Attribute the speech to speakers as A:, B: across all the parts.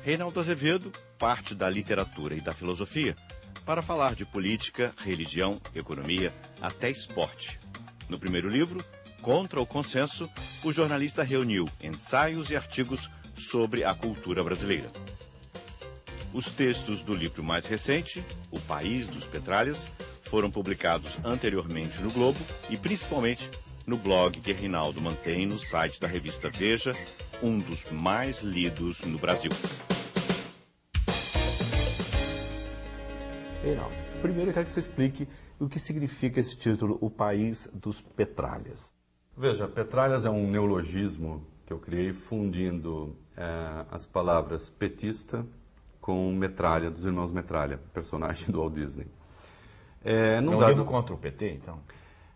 A: Reinaldo Azevedo parte da literatura e da filosofia para falar de política, religião, economia, até esporte. No primeiro livro, Contra o Consenso, o jornalista reuniu ensaios e artigos sobre a cultura brasileira. Os textos do livro mais recente, O País dos Petralhas, foram publicados anteriormente no Globo e principalmente no blog que Reinaldo mantém no site da revista Veja, um dos mais lidos no Brasil.
B: Reinaldo, primeiro eu quero que você explique o que significa esse título, O País dos Petralhas.
C: Veja, petralhas é um neologismo que eu criei fundindo as palavras petista com Metralha, dos irmãos Metralha, personagem do Walt Disney.
B: É um livro contra o PT, então?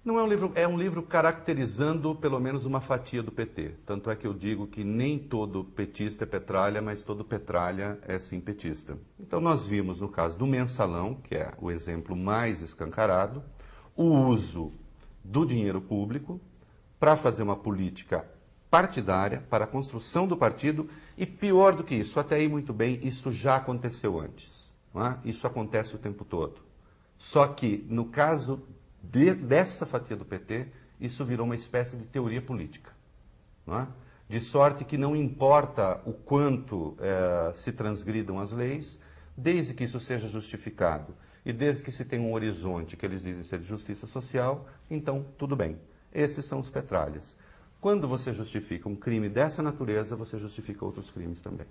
C: Não é um livro, é um livro caracterizando pelo menos uma fatia do PT. Tanto é que eu digo que nem todo petista é petralha, mas todo petralha é sim petista. Então nós vimos no caso do mensalão, que é o exemplo mais escancarado, o uso do dinheiro público para fazer uma política partidária, para a construção do partido, e pior do que isso, até aí muito bem, isso já aconteceu antes. Não é? Isso acontece o tempo todo. Só que no caso dessa fatia do PT, isso virou uma espécie de teoria política. Não é? De sorte que não importa o quanto se transgridam as leis, desde que isso seja justificado e desde que se tenha um horizonte que eles dizem ser de justiça social, então tudo bem. Esses são os petralhas. Quando você justifica um crime dessa natureza, você justifica outros crimes também.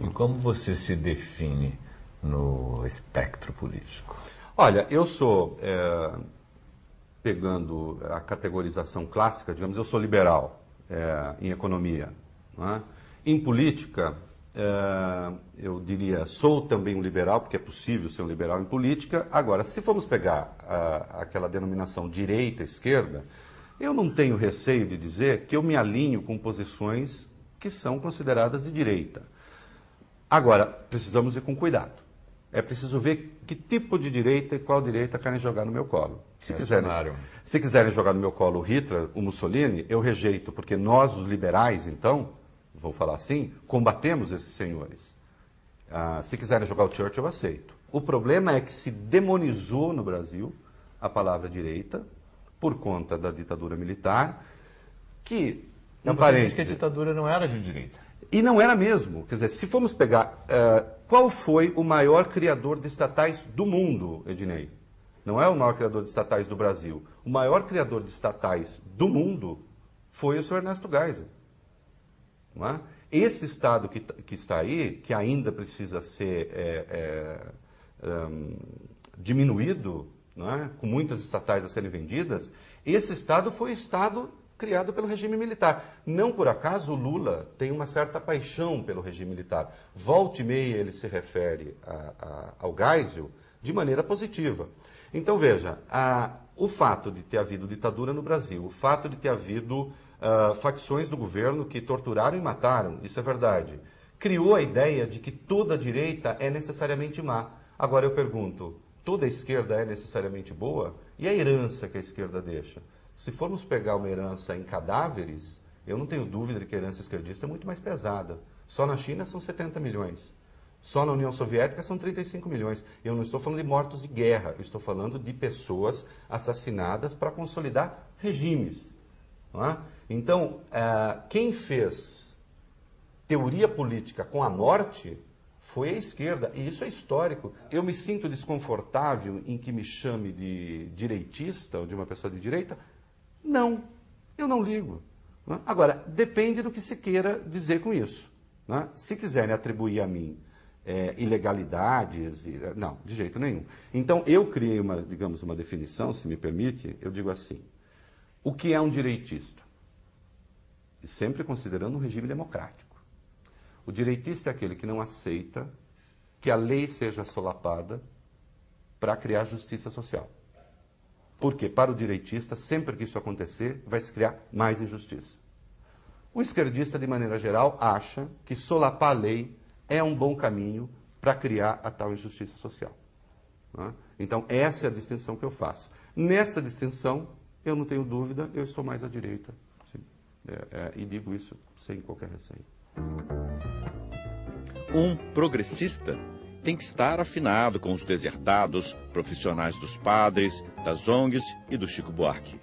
D: E como você se define no espectro político?
C: Olha, eu sou, pegando a categorização clássica, digamos, eu sou liberal em economia. Não é? Em política, eu diria, sou também um liberal, porque é possível ser um liberal em política. Agora, se formos pegar aquela denominação direita-esquerda, eu não tenho receio de dizer que eu me alinho com posições que são consideradas de direita. Agora, precisamos ir com cuidado. É preciso ver que tipo de direita e qual direita querem jogar no meu colo. Se quiserem jogar no meu colo o Hitler, o Mussolini, eu rejeito, porque nós, os liberais, então, vou falar assim, combatemos esses senhores. Se quiserem jogar o Churchill, eu aceito. O problema é que se demonizou no Brasil a palavra direita por conta da ditadura militar, que...
B: Você disse que a ditadura não era de direita.
C: E não era mesmo. Quer dizer, se formos pegar... qual foi o maior criador de estatais do mundo, Ednei? Não é o maior criador de estatais do Brasil. O maior criador de estatais do mundo foi o Sr. Ernesto Geisel. Não é? Esse Estado que está aí, que ainda precisa ser diminuído, não é? Com muitas estatais a serem vendidas, esse Estado foi o Estado criado pelo regime militar. Não por acaso o Lula tem uma certa paixão pelo regime militar. Volta e meia ele se refere ao Geisel de maneira positiva. Então veja, o fato de ter havido ditadura no Brasil, o fato de ter havido facções do governo que torturaram e mataram, isso é verdade, criou a ideia de que toda a direita é necessariamente má. Agora eu pergunto, toda a esquerda é necessariamente boa? E a herança que a esquerda deixa? Se formos pegar uma herança em cadáveres, eu não tenho dúvida de que a herança esquerdista é muito mais pesada. Só na China são 70 milhões. Só na União Soviética são 35 milhões. Eu não estou falando de mortos de guerra, eu estou falando de pessoas assassinadas para consolidar regimes. Não é? Então, quem fez teoria política com a morte foi a esquerda, e isso é histórico. Eu me sinto desconfortável em que me chame de direitista ou de uma pessoa de direita? Não, eu não ligo. Não é? Agora, depende do que se queira dizer com isso. Não é? Se quiserem atribuir a mim ilegalidades, não, de jeito nenhum. Então, eu criei uma definição, se me permite, eu digo assim, o que é um direitista? E sempre considerando um regime democrático. O direitista é aquele que não aceita que a lei seja solapada para criar justiça social. Porque, para o direitista, sempre que isso acontecer, vai se criar mais injustiça. O esquerdista, de maneira geral, acha que solapar a lei é um bom caminho para criar a tal injustiça social. Não é? Então, essa é a distinção que eu faço. Nesta distinção, eu não tenho dúvida, eu estou mais à direita. Sim. E digo isso sem qualquer receio.
A: Um progressista tem que estar afinado com os deserdados, profissionais dos padres, das ONGs e do Chico Buarque.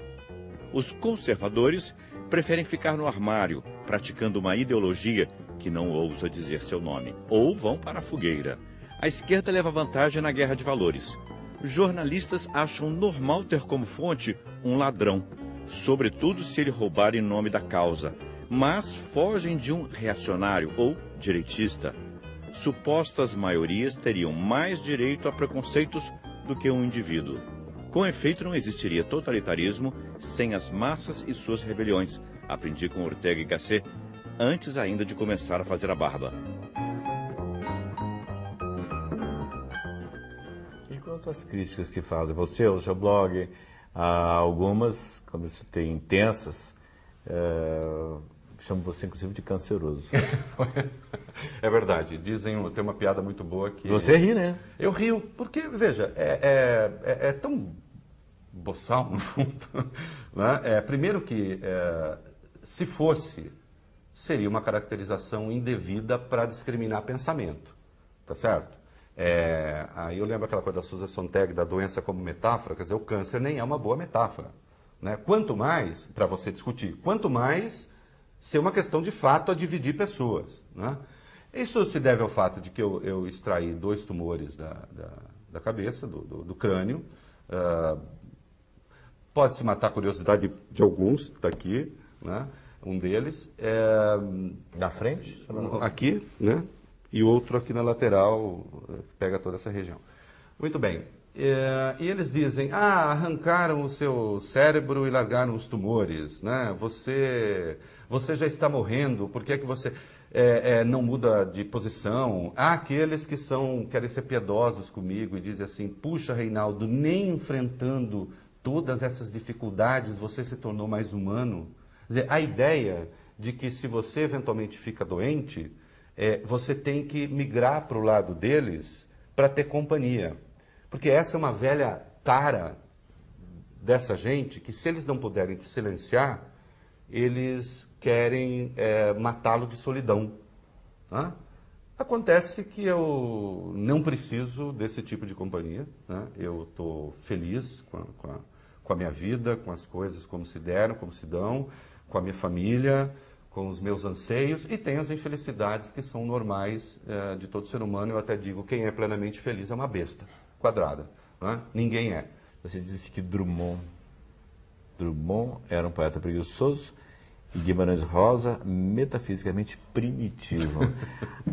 A: Os conservadores preferem ficar no armário, praticando uma ideologia que não ousa dizer seu nome, ou vão para a fogueira. A esquerda leva vantagem na guerra de valores. Jornalistas acham normal ter como fonte um ladrão, sobretudo se ele roubar em nome da causa, mas fogem de um reacionário ou direitista. Supostas maiorias teriam mais direito a preconceitos do que um indivíduo. Com efeito, não existiria totalitarismo sem as massas e suas rebeliões. Aprendi com Ortega y Gasset antes ainda de começar a fazer a barba.
D: E quanto às críticas que fazem você, o seu blog, algumas, como você tem intensas, chamo você inclusive de canceroso.
C: É verdade. Tem uma piada muito boa que...
D: Você ri, né?
C: Eu rio, porque, veja, é tão boçal, no fundo. Né? Primeiro que, se fosse, seria uma caracterização indevida para discriminar pensamento. Tá certo? Aí eu lembro aquela coisa da Susan Sontag, da doença como metáfora, quer dizer, o câncer nem é uma boa metáfora. Né? Quanto mais, para você discutir, quanto mais ser uma questão de fato a dividir pessoas. Né? Isso se deve ao fato de que eu extraí 2 tumores da cabeça, do crânio. Pode-se matar a curiosidade de alguns, está aqui, né? Um deles.
D: Na frente?
C: Aqui, né? E outro aqui na lateral, pega toda essa região. Muito bem. E eles dizem, arrancaram o seu cérebro e largaram os tumores, né? Você já está morrendo, por que é que você não muda de posição? Há aqueles que querem ser piedosos comigo e dizem assim, puxa, Reinaldo, nem enfrentando todas essas dificuldades você se tornou mais humano. Quer dizer, a ideia de que se você eventualmente fica doente, você tem que migrar para o lado deles para ter companhia. Porque essa é uma velha tara dessa gente que, se eles não puderem te silenciar, eles querem matá-lo de solidão. Né? Acontece que eu não preciso desse tipo de companhia. Né? Eu estou feliz com a minha vida, com as coisas como se deram, como se dão, com a minha família, com os meus anseios, e tenho as infelicidades que são normais de todo ser humano. Eu até digo, quem é plenamente feliz é uma besta quadrada. Né? Ninguém é.
D: Você disse que Drummond era um poeta preguiçoso e Guimarães Rosa metafisicamente primitivo.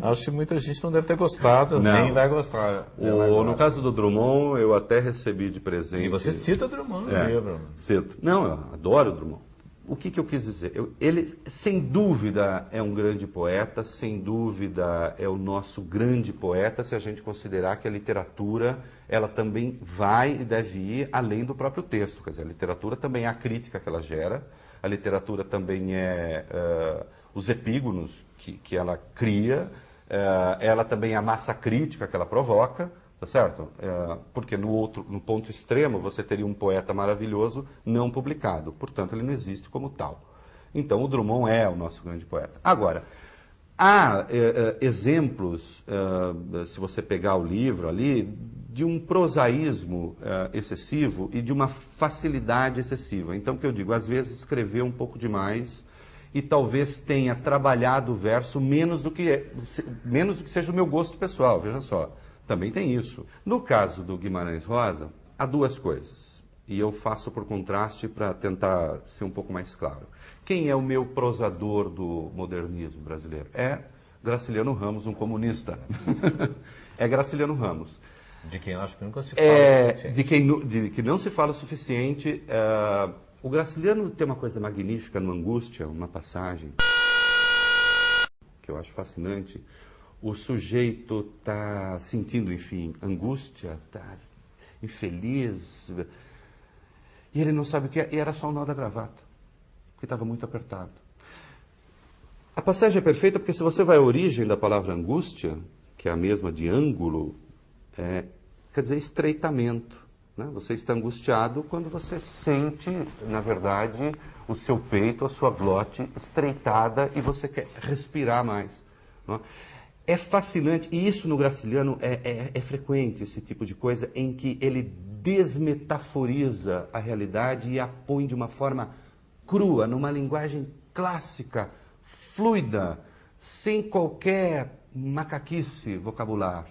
D: Acho que muita gente não deve ter gostado, nem vai gostar.
C: No caso do Drummond, eu até recebi de presente...
D: E você cita Drummond no livro.
C: Cito. Não, eu adoro o Drummond. O que eu quis dizer? Ele, sem dúvida, é um grande poeta, sem dúvida é o nosso grande poeta, se a gente considerar que a literatura, ela também vai e deve ir além do próprio texto. Quer dizer, a literatura também é a crítica que ela gera, a literatura também é os epígonos que ela cria, ela também é a massa crítica que ela provoca. Tá certo? Porque no ponto extremo você teria um poeta maravilhoso não publicado. Portanto, ele não existe como tal. Então, o Drummond é o nosso grande poeta. Agora, há exemplos, se você pegar o livro ali, de um prosaísmo excessivo e de uma facilidade excessiva. Então, o que eu digo, às vezes escreveu um pouco demais e talvez tenha trabalhado o verso menos do que seja o meu gosto pessoal, veja só. Também tem isso. No caso do Guimarães Rosa, há 2 coisas. E eu faço por contraste para tentar ser um pouco mais claro. Quem é o meu prosador do modernismo brasileiro? É Graciliano Ramos, um comunista. É Graciliano Ramos.
D: De quem eu acho que nunca se fala o suficiente.
C: De que não se fala o suficiente. O Graciliano tem uma coisa magnífica no Angústia, uma passagem que eu acho fascinante. O sujeito está sentindo, enfim, angústia, está infeliz, e ele não sabe o que é, e era só o nó da gravata, porque estava muito apertado. A passagem é perfeita porque se você vai à origem da palavra angústia, que é a mesma de ângulo, quer dizer estreitamento. Né? Você está angustiado quando você sente, na verdade, o seu peito, a sua glote estreitada e você quer respirar mais. Né? É fascinante, e isso no Graciliano é frequente, esse tipo de coisa, em que ele desmetaforiza a realidade e a põe de uma forma crua, numa linguagem clássica, fluida, sem qualquer macaquice vocabular.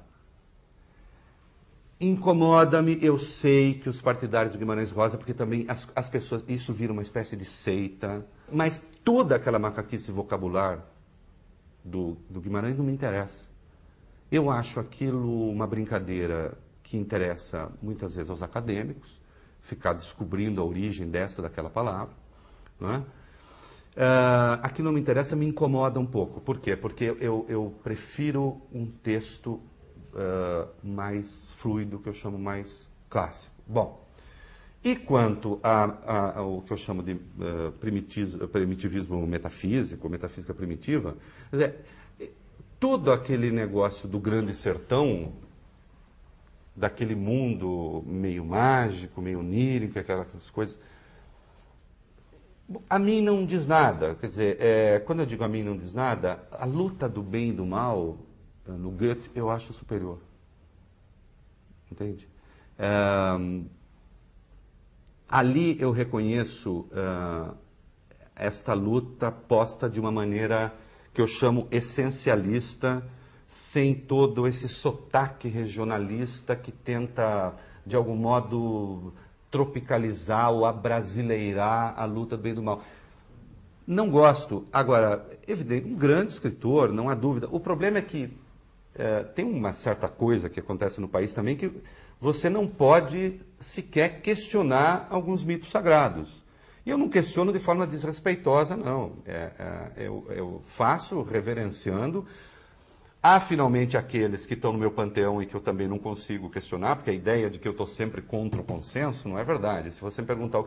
C: Incomoda-me, eu sei que os partidários do Guimarães Rosa, porque também as pessoas, isso vira uma espécie de seita, mas toda aquela macaquice vocabular do Guimarães não me interessa. Eu acho aquilo uma brincadeira que interessa muitas vezes aos acadêmicos, ficar descobrindo a origem desta ou daquela palavra. Não é? Aquilo não me interessa, me incomoda um pouco. Por quê? Porque eu prefiro um texto mais fluido, que eu chamo mais clássico. Bom, e quanto ao que eu chamo de primitivismo metafísico, metafísica primitiva, quer dizer, todo aquele negócio do grande sertão, daquele mundo meio mágico, meio onírico, aquelas coisas, a mim não diz nada. Quer dizer, quando eu digo a mim não diz nada, a luta do bem e do mal, no Goethe, eu acho superior. Entende? Ali eu reconheço esta luta posta de uma maneira que eu chamo essencialista, sem todo esse sotaque regionalista que tenta, de algum modo, tropicalizar ou abrasileirar a luta do bem e do mal. Não gosto. Agora, evidente, um grande escritor, não há dúvida. O problema é que tem uma certa coisa que acontece no país também, que você não pode sequer questionar alguns mitos sagrados. E eu não questiono de forma desrespeitosa, não. Eu faço reverenciando. Há, finalmente, aqueles que estão no meu panteão e que eu também não consigo questionar, porque a ideia de que eu estou sempre contra o consenso não é verdade. Se você me perguntar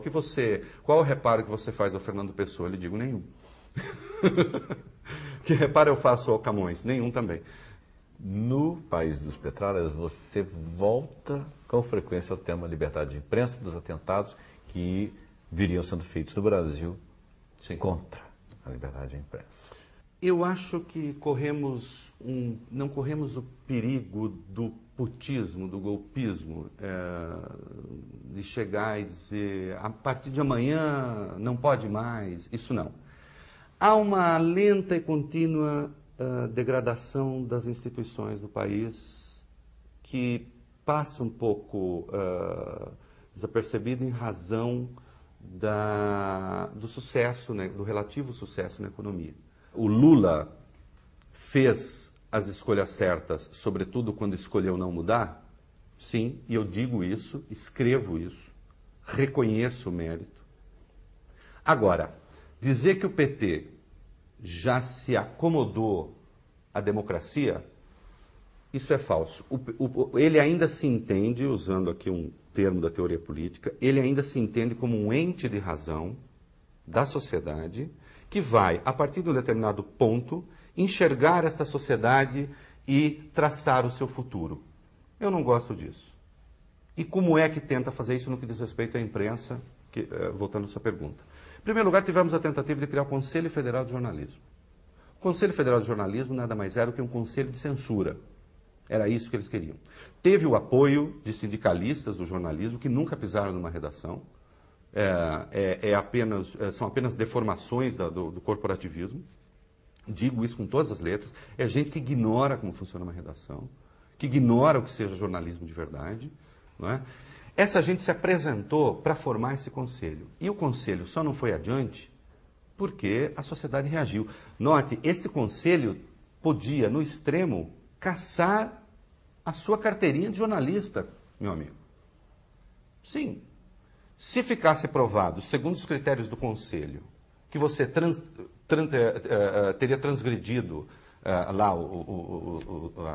C: qual o reparo que você faz ao Fernando Pessoa, eu lhe digo nenhum. Que reparo eu faço ao Camões? Nenhum também.
B: No País dos Petralhas, você volta com frequência ao tema liberdade de imprensa, dos atentados que viriam sendo feitos no Brasil contra a liberdade de imprensa.
C: Eu acho que não corremos o perigo do putismo, do golpismo, de chegar e dizer a partir de amanhã não pode mais, isso não. Há uma lenta e contínua degradação das instituições do país que passa um pouco desapercebida em razão do sucesso, né, do relativo sucesso na economia. O Lula fez as escolhas certas, sobretudo quando escolheu não mudar? Sim, e eu digo isso, escrevo isso, reconheço o mérito. Agora, dizer que o PT já se acomodou à democracia, isso é falso. Ele ainda se entende, usando aqui um termo da teoria política, ele ainda se entende como um ente de razão da sociedade que vai, a partir de um determinado ponto, enxergar essa sociedade e traçar o seu futuro. Eu não gosto disso. E como é que tenta fazer isso no que diz respeito à imprensa? Voltando à sua pergunta. Em primeiro lugar, tivemos a tentativa de criar o Conselho Federal de Jornalismo. O Conselho Federal de Jornalismo nada mais era do que um conselho de censura. Era isso que eles queriam. Teve o apoio de sindicalistas do jornalismo que nunca pisaram numa redação. São apenas deformações do corporativismo. Digo isso com todas as letras. É gente que ignora como funciona uma redação, que ignora o que seja jornalismo de verdade. Não é? Essa gente se apresentou para formar esse conselho. E o conselho só não foi adiante porque a sociedade reagiu. Note, este conselho podia, no extremo, caçar a sua carteirinha de jornalista, meu amigo. Sim. Se ficasse provado, segundo os critérios do conselho, que você teria transgredido lá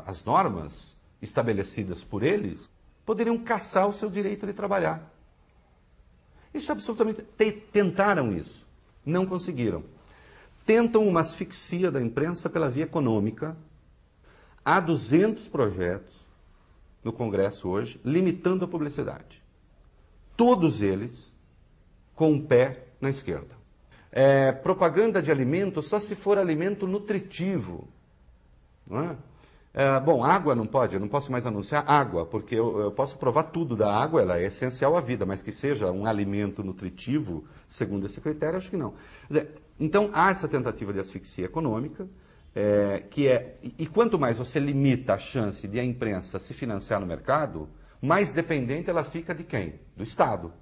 C: as normas estabelecidas por eles, poderiam caçar o seu direito de trabalhar. Isso absolutamente... Tentaram isso. Não conseguiram. Tentam uma asfixia da imprensa pela via econômica. Há 200 projetos no Congresso hoje, limitando a publicidade. Todos eles com um pé na esquerda. Propaganda de alimento só se for alimento nutritivo. Não é? Bom, água não pode, eu não posso mais anunciar água, porque eu posso provar tudo da água, ela é essencial à vida, mas que seja um alimento nutritivo, segundo esse critério, acho que não. Então, há essa tentativa de asfixia econômica, e quanto mais você limita a chance de a imprensa se financiar no mercado, mais dependente ela fica de quem? Do Estado.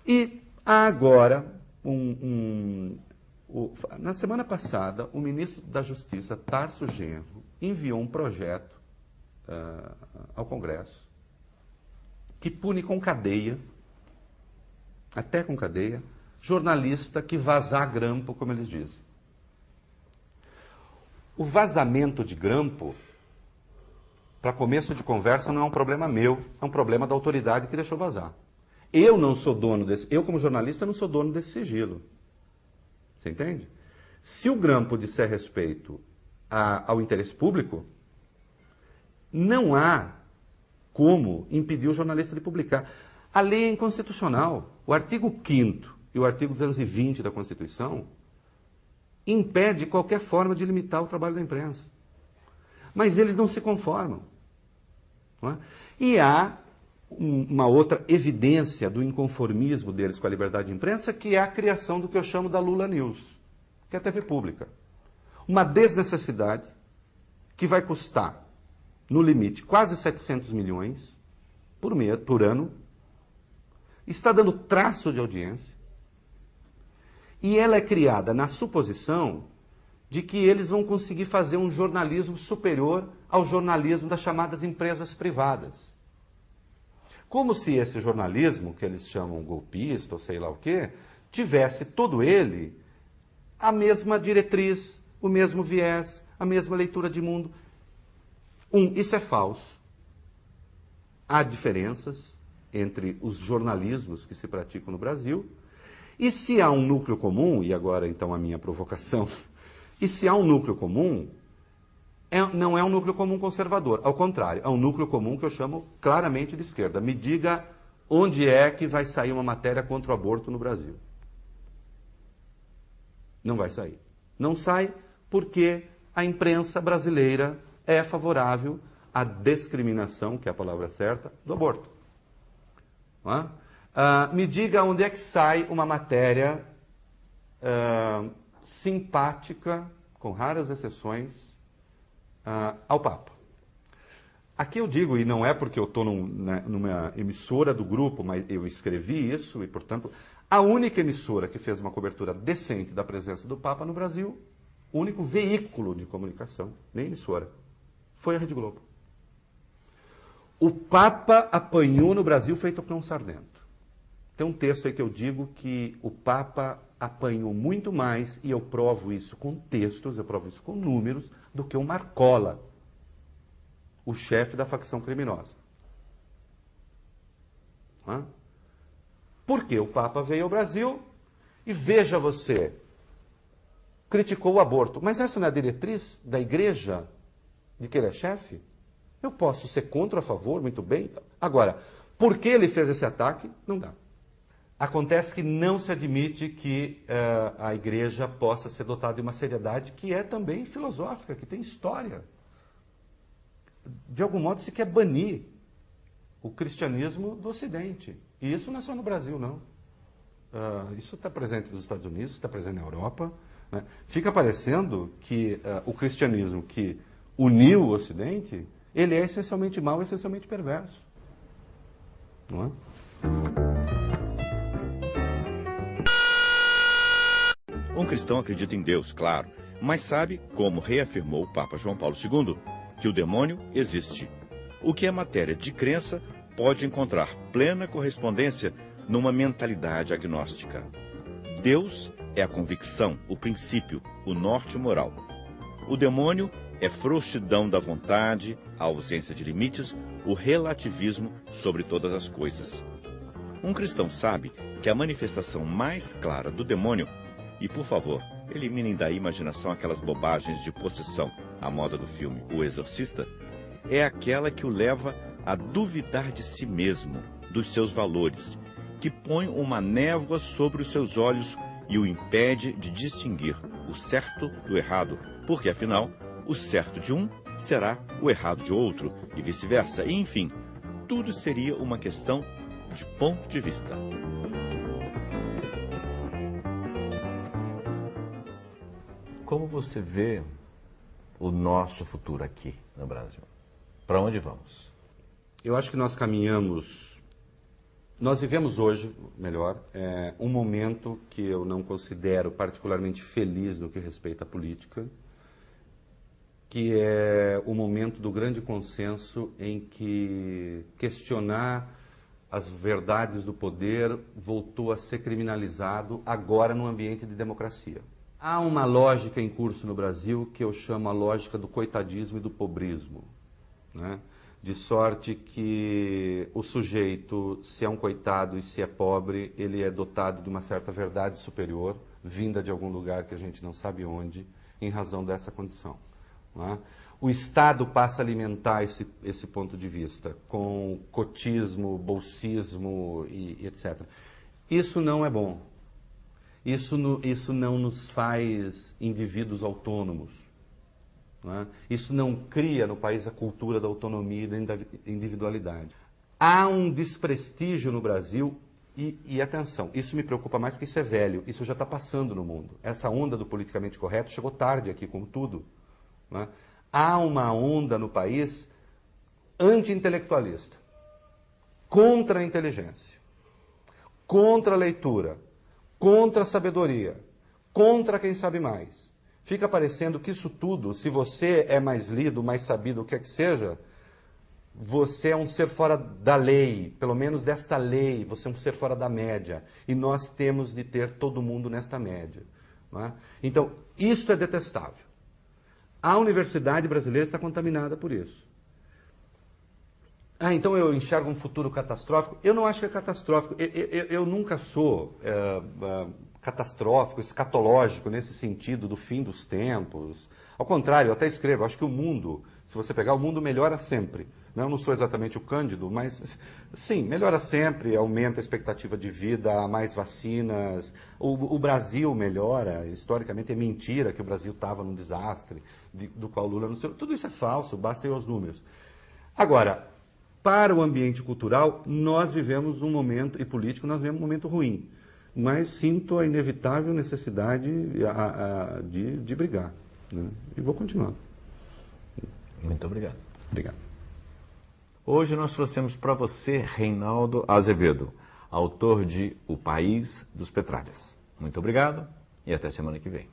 C: E há agora na semana passada, o ministro da Justiça, Tarso Genro, enviou um projeto ao Congresso que pune com cadeia, até com cadeia, jornalista que vazar grampo, como eles dizem. O vazamento de grampo, para começo de conversa, não é um problema meu, é um problema da autoridade que deixou vazar. Eu não sou dono eu como jornalista não sou dono desse sigilo. Você entende? Se o grampo disser respeito ao interesse público, não há como impedir o jornalista de publicar. A lei é inconstitucional. O artigo 5º e o artigo 220 da Constituição impede qualquer forma de limitar o trabalho da imprensa. Mas eles não se conformam. Não é? E há uma outra evidência do inconformismo deles com a liberdade de imprensa, que é a criação do que eu chamo da Lula News, que é a TV pública. Uma desnecessidade que vai custar, no limite, quase 700 milhões por ano, está dando traço de audiência, e ela é criada na suposição de que eles vão conseguir fazer um jornalismo superior ao jornalismo das chamadas empresas privadas. Como se esse jornalismo, que eles chamam golpista, ou sei lá o quê, tivesse todo ele a mesma diretriz, o mesmo viés, a mesma leitura de mundo. Isso é falso. Há diferenças entre os jornalismos que se praticam no Brasil, e se há um núcleo comum, e agora então a minha provocação, e se há um núcleo comum, não é um núcleo comum conservador, ao contrário, é um núcleo comum que eu chamo claramente de esquerda. Me diga onde é que vai sair uma matéria contra o aborto no Brasil. Não vai sair. Não sai porque a imprensa brasileira é favorável à discriminação, que é a palavra certa, do aborto. Me diga onde é que sai uma matéria simpática, com raras exceções, ao Papa. Aqui eu digo, e não é porque eu estou numa emissora do grupo, mas eu escrevi isso, e, portanto, a única emissora que fez uma cobertura decente da presença do Papa no Brasil, o único veículo de comunicação, nem emissora, foi a Rede Globo. O Papa apanhou no Brasil feito cão sardento. Tem um texto aí que eu digo que o Papa apanhou muito mais, e eu provo isso com textos, eu provo isso com números, do que o Marcola, o chefe da facção criminosa. Porque o Papa veio ao Brasil e, veja você, criticou o aborto. Mas essa não é a diretriz da igreja de que ele é chefe? Eu posso ser contra ou a favor, muito bem. Agora, por que ele fez esse ataque? Não dá. Acontece que não se admite que a igreja possa ser dotada de uma seriedade que é também filosófica, que tem história. De algum modo se quer banir o cristianismo do Ocidente. E isso não é só no Brasil, não. Isso está presente nos Estados Unidos, está presente na Europa. Né? Fica parecendo que o cristianismo que uniu o Ocidente, ele é essencialmente mau, essencialmente perverso. Não é?
A: Um cristão acredita em Deus, claro, mas sabe, como reafirmou o Papa João Paulo II, que o demônio existe. O que é matéria de crença pode encontrar plena correspondência numa mentalidade agnóstica. Deus é a convicção, o princípio, o norte moral. O demônio é frouxidão da vontade, a ausência de limites, o relativismo sobre todas as coisas. Um cristão sabe que a manifestação mais clara do demônio, e por favor, eliminem da imaginação aquelas bobagens de possessão, à moda do filme O Exorcista, é aquela que o leva a duvidar de si mesmo, dos seus valores, que põe uma névoa sobre os seus olhos e o impede de distinguir o certo do errado, porque, afinal, o certo de um será o errado de outro, e vice-versa. E, enfim, tudo seria uma questão de ponto de vista.
B: Como você vê o nosso futuro aqui no Brasil? Para onde vamos?
C: Eu acho que nós vivemos hoje, um momento que eu não considero particularmente feliz no que respeita à política, que é o momento do grande consenso em que questionar as verdades do poder voltou a ser criminalizado agora no ambiente de democracia. Há uma lógica em curso no Brasil que eu chamo a lógica do coitadismo e do pobrismo, né? De sorte que o sujeito, se é um coitado e se é pobre, ele é dotado de uma certa verdade superior, vinda de algum lugar que a gente não sabe onde, em razão dessa condição, né? O Estado passa a alimentar esse ponto de vista com cotismo, bolsismo e etc. Isso não é bom. Isso não nos faz indivíduos autônomos, não é? Isso não cria no país a cultura da autonomia e da individualidade. Há um desprestígio no Brasil e atenção, isso me preocupa mais porque isso é velho, isso já está passando no mundo. Essa onda do politicamente correto chegou tarde aqui, como tudo, não é? Há uma onda no país anti-intelectualista, contra a inteligência, contra a leitura, contra a sabedoria, contra quem sabe mais. Fica parecendo que isso tudo, se você é mais lido, mais sabido, o que é que seja, você é um ser fora da lei, pelo menos desta lei, você é um ser fora da média. E nós temos de ter todo mundo nesta média, não é? Então, isso é detestável. A universidade brasileira está contaminada por isso. Então eu enxergo um futuro catastrófico? Eu não acho que é catastrófico. Eu nunca sou catastrófico, escatológico, nesse sentido do fim dos tempos. Ao contrário, eu até escrevo, acho que o mundo, se você pegar, o mundo melhora sempre. Eu não sou exatamente o Cândido, mas sim, melhora sempre, aumenta a expectativa de vida, há mais vacinas. O Brasil melhora, historicamente é mentira que o Brasil estava num desastre, do qual Lula não sei. Tudo isso é falso, basta ir aos números. Agora, para o ambiente cultural, nós vivemos um momento, e político, nós vivemos um momento ruim. Mas sinto a inevitável necessidade de brigar, né? E vou continuar.
B: Muito obrigado.
C: Obrigado.
B: Hoje nós trouxemos para você Reinaldo Azevedo, autor de O País dos Petralhas. Muito obrigado e até semana que vem.